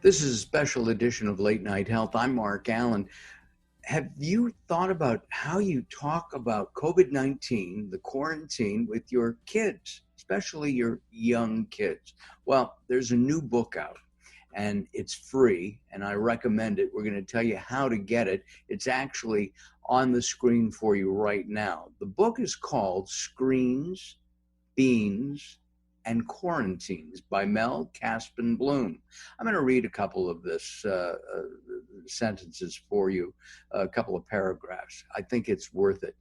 This is a special edition of Late Night Health. I'm Mark Alyn. Have you thought about how you talk about COVID-19, the quarantine, with your kids, especially your young kids? Well, there's a new book out, and it's free, and I recommend it. We're going to tell you how to get it. It's actually on the screen for you right now. The book is called Screens, Beans, and Quarantines by Mel Kaspin Blume. I'm going to read a couple of this sentences for you, a couple of paragraphs. I think it's worth it.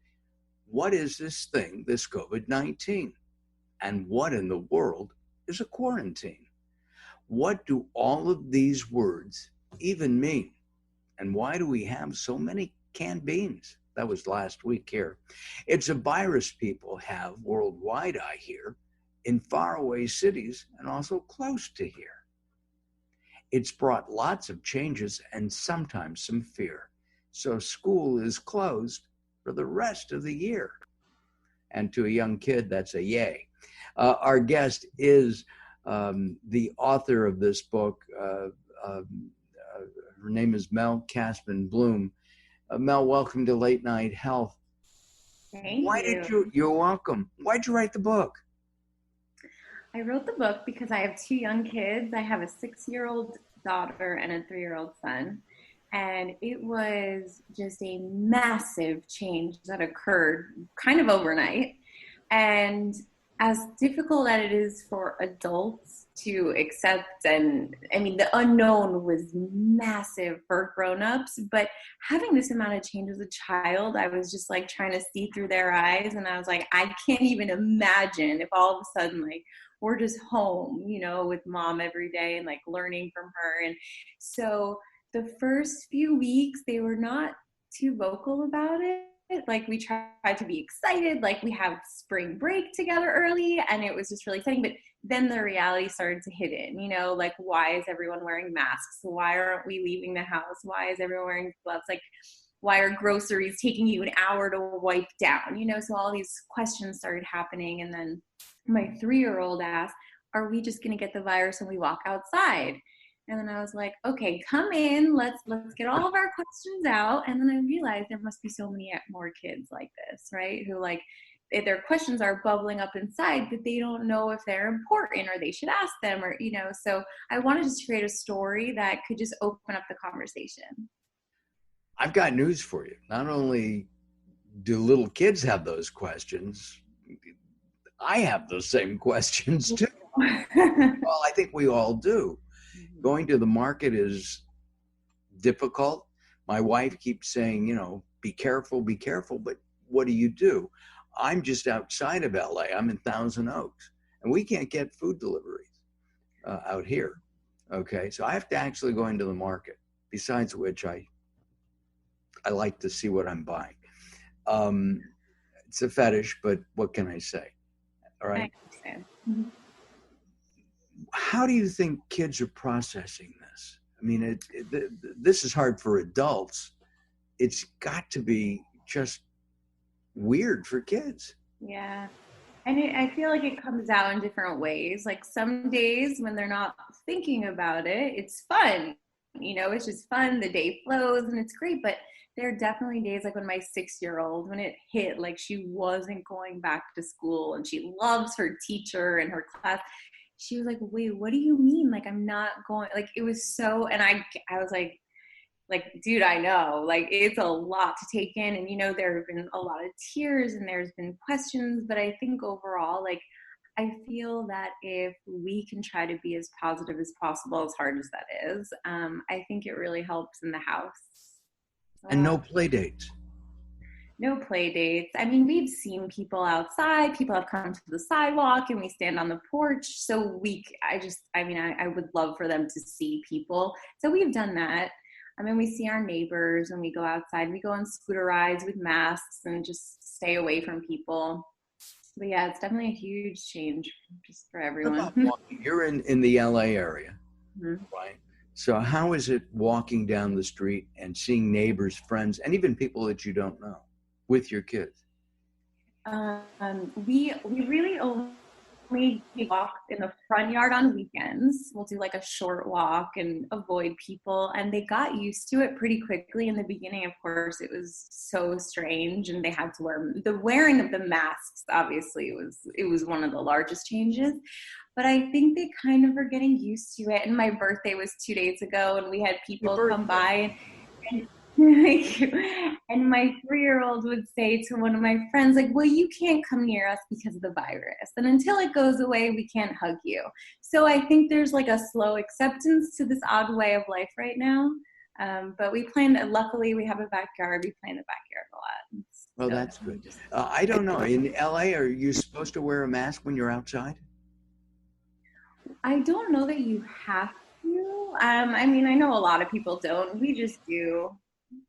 What is this thing, this COVID-19? And what in the world is a quarantine? What do all of these words even mean? And why do we have so many canned beans? That was last week here. It's a virus people have worldwide, I hear, in faraway cities and also close to here. It's brought lots of changes and sometimes some fear. So school is closed for the rest of the year. And to a young kid, that's a yay. Our guest is the author of this book. Her name is Mel Kaspin Blume. Mel, welcome to Late Night Health. Thank you. You're welcome. Why'd you write the book? I wrote the book because I have two young kids. I have a 6-year-old daughter and a 3-year-old son. And it was just a massive change that occurred kind of overnight. And as difficult as it is for adults to accept, and I mean, the unknown was massive for grown-ups, but having this amount of change as a child, I was just like trying to see through their eyes. And I was like, I can't even imagine if all of a sudden, like, we're just home, you know, with mom every day and like learning from her. And so the first few weeks, they were not too vocal about it. Like, we tried to be excited, like we have spring break together early, and it was just really exciting. But then the reality started to hit in, you know, like, why is everyone wearing masks? Why aren't we leaving the house? Why is everyone wearing gloves? Like, why are groceries taking you an hour to wipe down? You know, so all these questions started happening. And then my 3-year-old asked, are we just going to get the virus when we walk outside? And then I was like, okay, come in, let's get all of our questions out. And then I realized there must be so many more kids like this, right? Who, like, their questions are bubbling up inside, but they don't know if they're important or they should ask them, or, you know. So I wanted to create a story that could just open up the conversation. I've got news for you. Not only do little kids have those questions, I have those same questions too. Well, I think we all do. Going to the market is difficult. My wife keeps saying, you know, be careful, but what do? I'm just outside of LA. I'm in Thousand Oaks, and we can't get food deliveries out here. Okay, so I have to actually go into the market. Besides which, I like to see what I'm buying. It's a fetish, but what can I say? All right. I understand. Mm-hmm. How do you think kids are processing this? I mean, this is hard for adults. It's got to be just weird for kids. Yeah. And I feel like it comes out in different ways. Like, some days when they're not thinking about it, it's fun. You know, it's just fun. The day flows and it's great. But there are definitely days, like when my 6-year-old, when it hit, like she wasn't going back to school and she loves her teacher and her class. She was like, wait, what do you mean? Like, I'm not going, like, it was so, and I was like, dude, I know, like, it's a lot to take in. And, you know, there have been a lot of tears and there's been questions, but I think overall, like, I feel that if we can try to be as positive as possible, as hard as that is, I think it really helps in the house. And no play dates. No play dates. I mean, we've seen people outside. People have come to the sidewalk and we stand on the porch. So I would love for them to see people. So we've done that. I mean, we see our neighbors when we go outside. We go on scooter rides with masks and just stay away from people. But yeah, it's definitely a huge change just for everyone. You're in the LA area, Mm-hmm. right? So how is it walking down the street and seeing neighbors, friends, and even people that you don't know with your kids? We really only we walk in the front yard on weekends. We'll do like a short walk and avoid people. And they got used to it pretty quickly. In the beginning, of course, it was so strange, and they had to wear the wearing of the masks. Obviously, it was one of the largest changes. But I think they kind of are getting used to it. And my birthday was 2 days ago, and we had Happy people come birthday. by and Thank you. And my 3-year-old would say to one of my friends, like, well, you can't come near us because of the virus. And until it goes away, we can't hug you. So I think there's like a slow acceptance to this odd way of life right now. But we plan, luckily, we have a backyard. We play in the backyard a lot. Well, So that's good. I don't know. In LA, are you supposed to wear a mask when you're outside? I don't know that you have to. I mean, I know a lot of people don't. We just do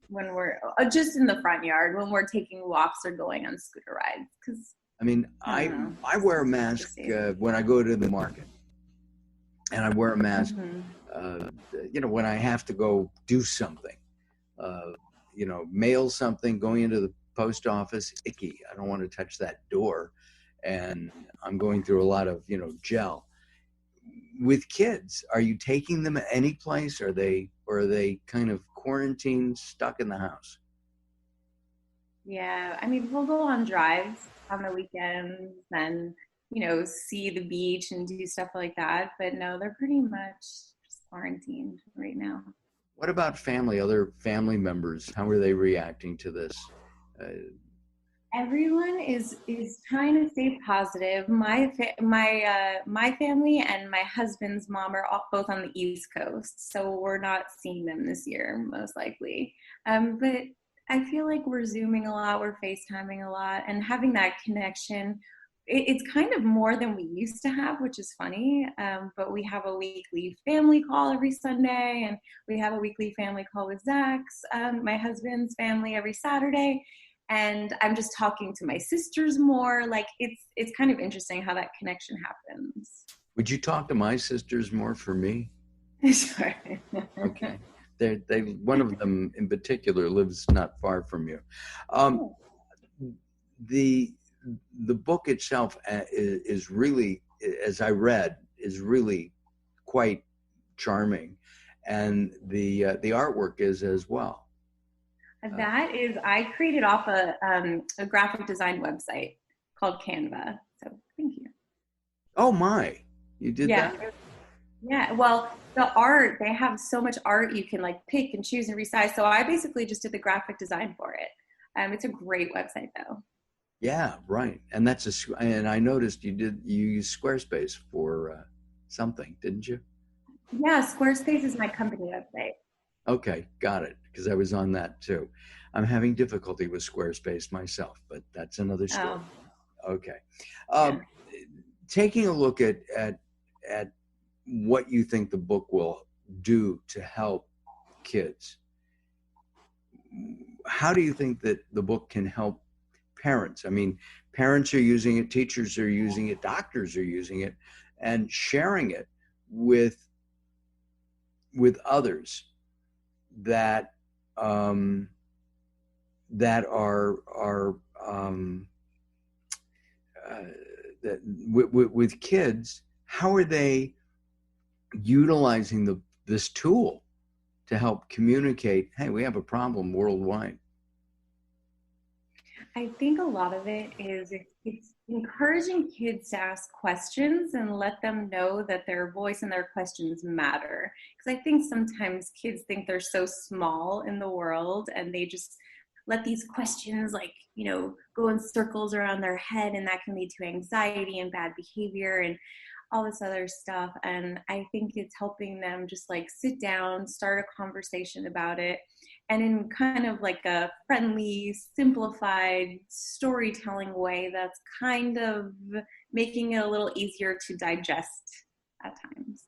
when we're just in the front yard when we're taking walks or going on scooter rides. Because I mean, I don't I know. I wear a mask when I go to the market, and I wear a mask, Mm-hmm. uh, when I have to go do something, mail something, going into the post office, icky. I don't want to touch that door, and I'm going through a lot of gel. With kids, are you taking them any place? Or are they kind of quarantined, stuck in the house? Yeah, I mean, we'll go on drives on the weekends and, see the beach and do stuff like that. But no, they're pretty much just quarantined right now. What about family, other family members? How are they reacting to this? Everyone is trying to stay positive. My family and my husband's mom are both on the East Coast, so we're not seeing them this year, most likely. But I feel like we're Zooming a lot, we're FaceTiming a lot, and having that connection. It's kind of more than we used to have, which is funny. But we have a weekly family call every Sunday, and we have a weekly family call with Zach's, my husband's family, every Saturday. And I'm just talking to my sisters more. Like it's kind of interesting how that connection happens. Would you talk to my sisters more for me? Sure. Okay. They one of them in particular lives not far from you. Um, the the book itself is really, as I read, is really quite charming, and the artwork is as well. Uh, That is, I created off a graphic design website called Canva. So thank you. oh my, you did Yeah. that? Yeah. Well, the art, they have so much art you can like pick and choose and resize. So I basically just did the graphic design for it. It's a great website though. Yeah, right. And and I noticed you used Squarespace for something, didn't you? Yeah, Squarespace is my company website. Okay, got it. Because I was on that too. I'm having difficulty with Squarespace myself, but that's another story. Oh, Okay. yeah. Um, Taking a look at what you think the book will do to help kids, how do you think that the book can help parents? I mean, parents are using it, teachers are using it, doctors are using it, and sharing it with others that um, that are uh, that with kids. How are they utilizing this tool to help communicate? Hey, we have a problem worldwide. I think a lot of it is it's encouraging kids to ask questions and let them know that their voice and their questions matter. Because I think sometimes kids think they're so small in the world and they just let these questions like, go in circles around their head, and that can lead to anxiety and bad behavior and all this other stuff. And I think it's helping them just like sit down, start a conversation about it, and in kind of like a friendly, simplified storytelling way that's kind of making it a little easier to digest at times.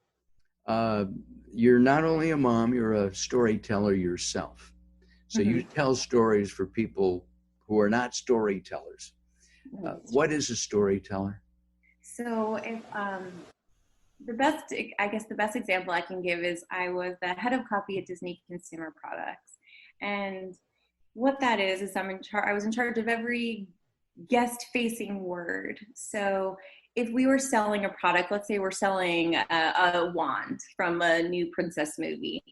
Uh, you're not only a mom, you're a storyteller yourself. So you Mm-hmm. tell stories for people who are not storytellers. What is a storyteller? So if the best, I guess the best example I can give is I was the head of copy at Disney Consumer Products. And what that is I was in charge of every guest facing word. So if we were selling a product, let's say we're selling a wand from a new princess movie.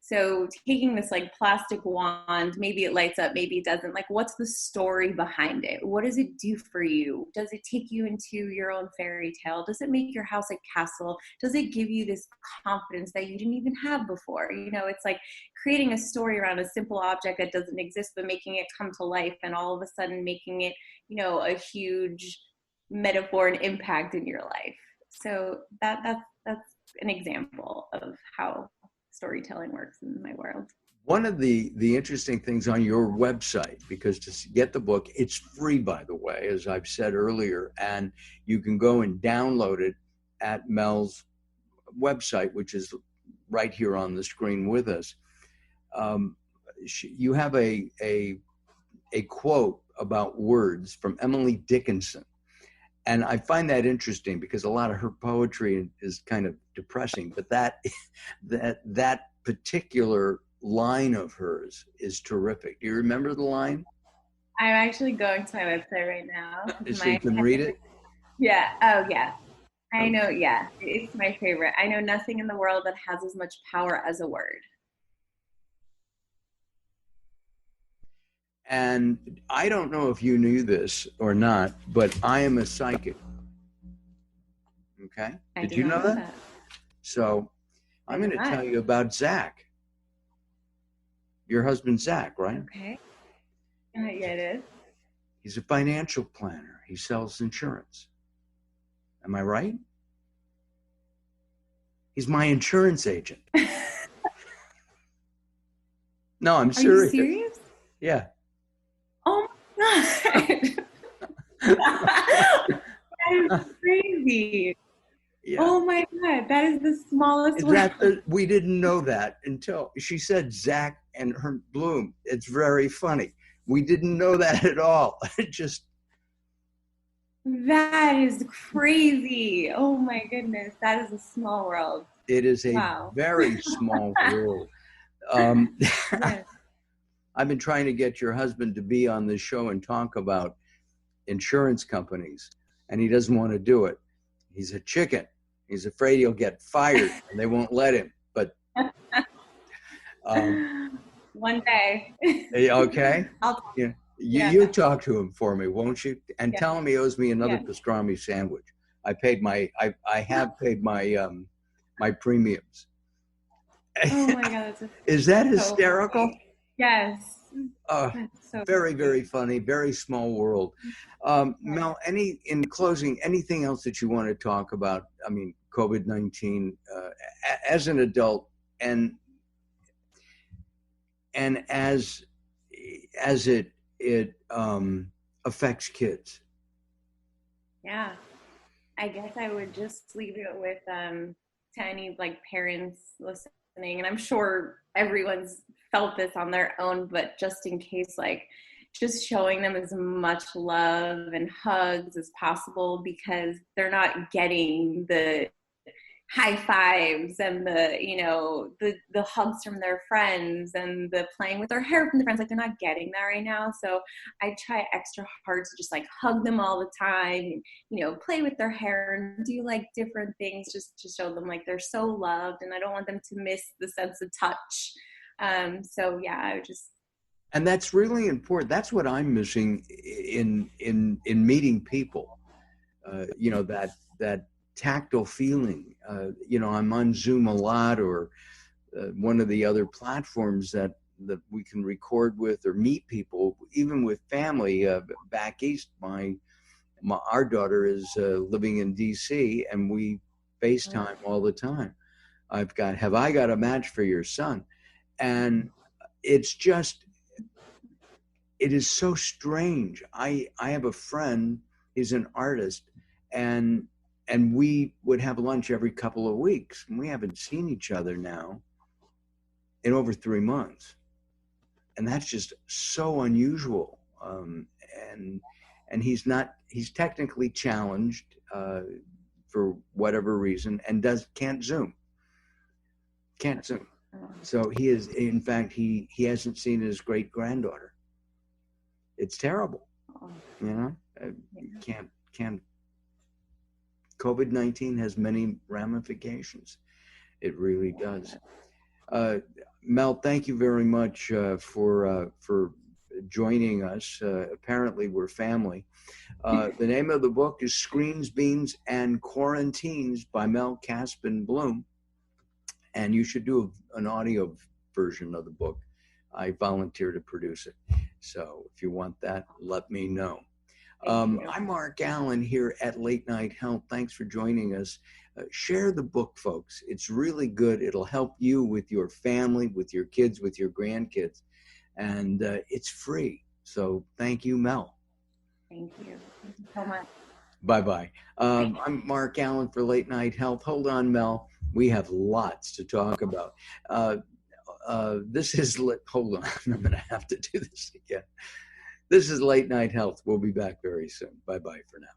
So taking this like plastic wand, maybe it lights up, maybe it doesn't. Like, what's the story behind it? What does it do for you? Does it take you into your own fairy tale? Does it make your house a castle? Does it give you this confidence that you didn't even have before? You know, it's like creating a story around a simple object that doesn't exist, but making it come to life, and all of a sudden making it, you know, a huge metaphor and impact in your life. So that's an example of how storytelling works in my world. One of the interesting things on your website, because to get the book, it's free, by the way, as I've said earlier, and you can go and download it at Mel's website, which is right here on the screen with us. You have a quote about words from Emily Dickinson. And I find that interesting because a lot of her poetry is kind of depressing, but that particular line of hers is terrific. Do you remember the line? I'm actually going to my website right now. So you can read it? Yeah. Oh, yeah. I know. Yeah. It's my favorite. I know nothing in the world that has as much power as a word. And I don't know if you knew this or not, but I am a psychic. Okay? Did you know that? So I'm going to tell you about Zach. Your husband, Zach, right? Okay. Yeah, it is. He's a financial planner. He sells insurance. Am I right? He's my insurance agent. No, I'm serious. Are you serious? Yeah. Oh my God. That is crazy. Yeah. Oh my God. That is the smallest word. We didn't know that until she said Zach and her Blume. It's very funny. We didn't know that at all. It just. That is crazy. Oh my goodness. That is a small world. It is a very small world. Yes. I've been trying to get your husband to be on this show and talk about insurance companies, and he doesn't want to do it. He's a chicken. He's afraid he'll get fired, and they won't let him. But one day. Okay. You talk to him for me, won't you? And tell him he owes me another pastrami sandwich. I have paid my my premiums. Oh my God! Is that hysterical? Funny. Yes. So very, very funny, very small world. Mel, in closing, anything else that you want to talk about? I mean, COVID-19 as an adult and as it affects kids. Yeah, I guess I would just leave it with to any like parents listening, and I'm sure everyone's felt this on their own, but just in case, like just showing them as much love and hugs as possible, because they're not getting the high fives and the hugs from their friends and the playing with their hair from the friends. Like, they're not getting that right now. So I try extra hard to just like hug them all the time, play with their hair and do like different things just to show them like they're so loved, and I don't want them to miss the sense of touch. So yeah, I would just. And that's really important. That's what I'm missing in meeting people. That tactile feeling. I'm on Zoom a lot, or one of the other platforms that we can record with or meet people, even with family. Back east, our daughter is living in DC, and we FaceTime all the time. Have I got a match for your son? And it is so strange. I have a friend, he's an artist, and we would have lunch every couple of weeks, and we haven't seen each other now in over 3 months. And that's just so unusual. And he's technically challenged for whatever reason, and can't Zoom. So he is, in fact, he hasn't seen his great granddaughter. It's terrible. Can't. COVID-19 has many ramifications. It really does. Mel, thank you very much for joining us. Apparently, we're family. The name of the book is Screens, Beans, and Quarantines by Mel Kaspin Blume. And you should do an audio version of the book. I volunteer to produce it. So if you want that, let me know. I'm Mark Alyn here at Late Night Health. Thanks for joining us. Share the book, folks. It's really good. It'll help you with your family, with your kids, with your grandkids. And it's free. So thank you, Mel. Thank you. Thank you so much. Bye-bye. I'm Mark Alyn for Late Night Health. Hold on, Mel. We have lots to talk about. Hold on. I'm going to have to do this again. This is Late Night Health. We'll be back very soon. Bye-bye for now.